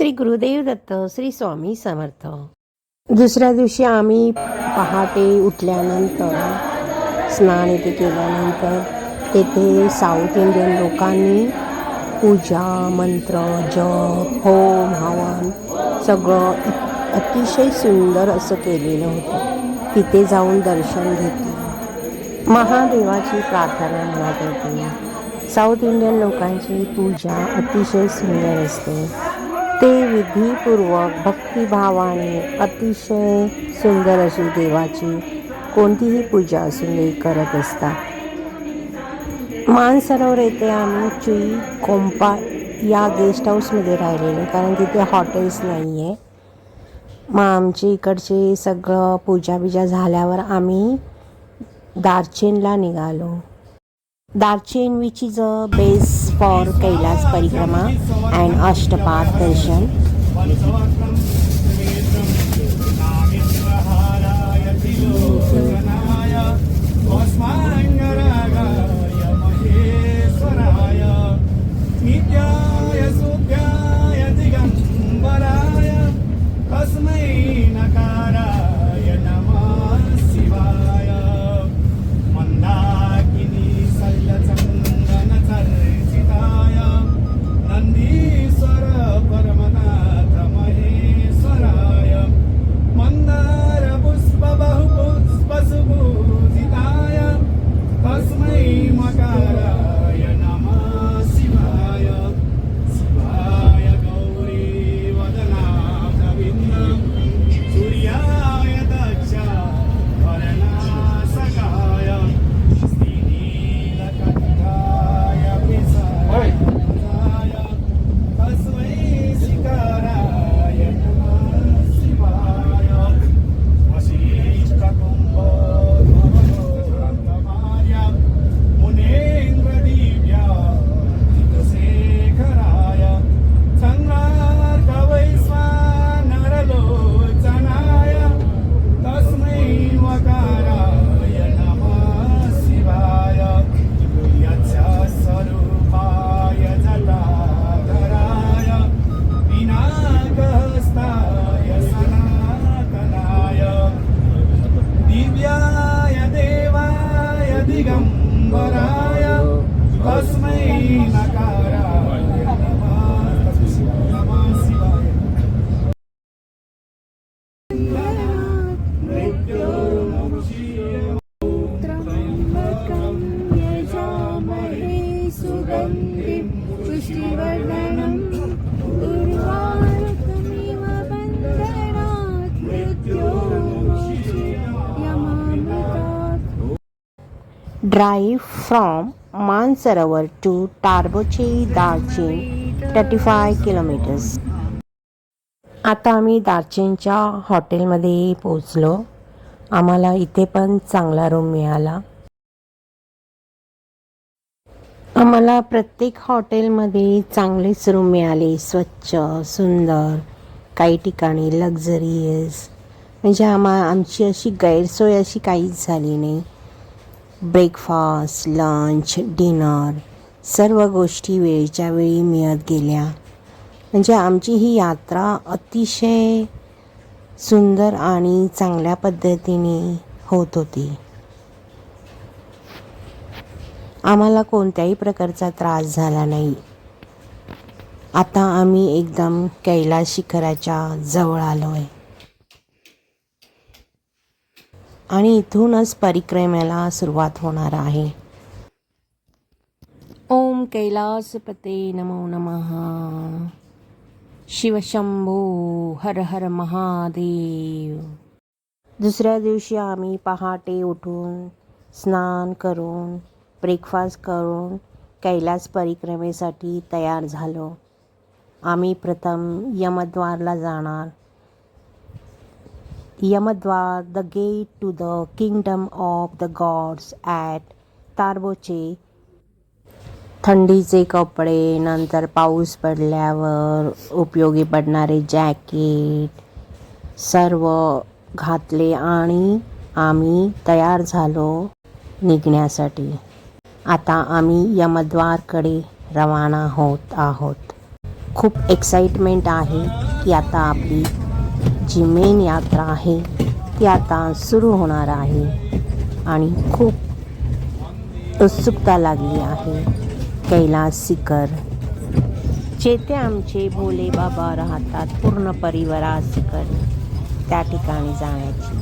श्री गुरुदेव दत्त, श्री स्वामी समर्थ. दुसऱ्या दिवशी आम्ही पहाटे उठल्यानंतर स्नान इथे केल्यानंतर तेथे साऊथ इंडियन लोकांनी पूजा, मंत्र, जप, होम, हवन सगळं अतिशय सुंदर असं केलेलं होतं. तिथे जाऊन दर्शन घेतलं, महादेवाची प्रार्थना म्हणत होती. साऊथ इंडियन लोकांची पूजा अतिशय सुंदर असते. ते विधीपूर्वक भक्तिभावाने अतिशय सुंदर अशी देवाची कोणतीही पूजा असून दे करत असतात. मानसरोवर येथे आम्ही चुई कोंपा या गेस्ट हाऊसमध्ये राहिलेलो, कारण तिथे हॉटेल्स नाही आहे. मग आमची इकडचे सगळं पूजा झाल्यावर आम्ही दार्चेनला निघालो. Darchen, which is a base for Kailas Parikrama and Ashtapath Darshan. Drive from Mansarovar to Tarboche Darchen 35 kilometers. आता आम्ही दार्चेनच्या हॉटेलमध्ये पोचलो. आम्हाला इथे पण चांगला रूम मिळाला. आम्हाला प्रत्येक हॉटेलमध्ये चांगलेच रूम मिळाले, स्वच्छ, सुंदर, काही ठिकाणी लक्झरियस. म्हणजे आमची अशी गैरसोय अशी काहीच झाली नाही. ब्रेकफास्ट, लंच, डिनर सर्व गोष्टी वेळच्या वेळी मिळत गेल्या. म्हणजे आमची ही यात्रा अतिशय सुंदर आणि चांगल्या पद्धतीने होत होती. आम्हाला कोणत्याही प्रकारचा त्रास झाला नाही. आता आम्ही एकदम कैलास शिखराच्या जवळ आलो आहे आणि इथूनच परिक्रमेला सुरुवात होणार आहे. ओम कैलासपते नमो नमः. शिवशंभो हर हर महादेव. दुसऱ्या दिवशी आम्ही पहाटे उठून स्नान करून ब्रेकफास्ट करून कैलास परिक्रमेसाठी तयार झालो. आम्ही प्रथम यमद्वारला जाणार. Yamdwar, the gate to the kingdom of the gods at Tarboche. थंडीचे कपडे, नंतर पाऊस पडल्यावर उपयोगी पडणारे जॅकेट सर्व घातले आणि आम्ही तयार झालो निघण्यासाठी. आता आम्ही यमद्वारकडे रवाना होत आहोत. खूप एक्साइटमेंट आहे की आता आपली जी मेन यात्रा आहे ती आता सुरू होणार आहे आणि खूप उत्सुकता लागली आहे. कैलास शिखर जेथे आमचे भोले बाबा राहतात पूर्ण परिवारासकट त्या ठिकाणी जाण्याची.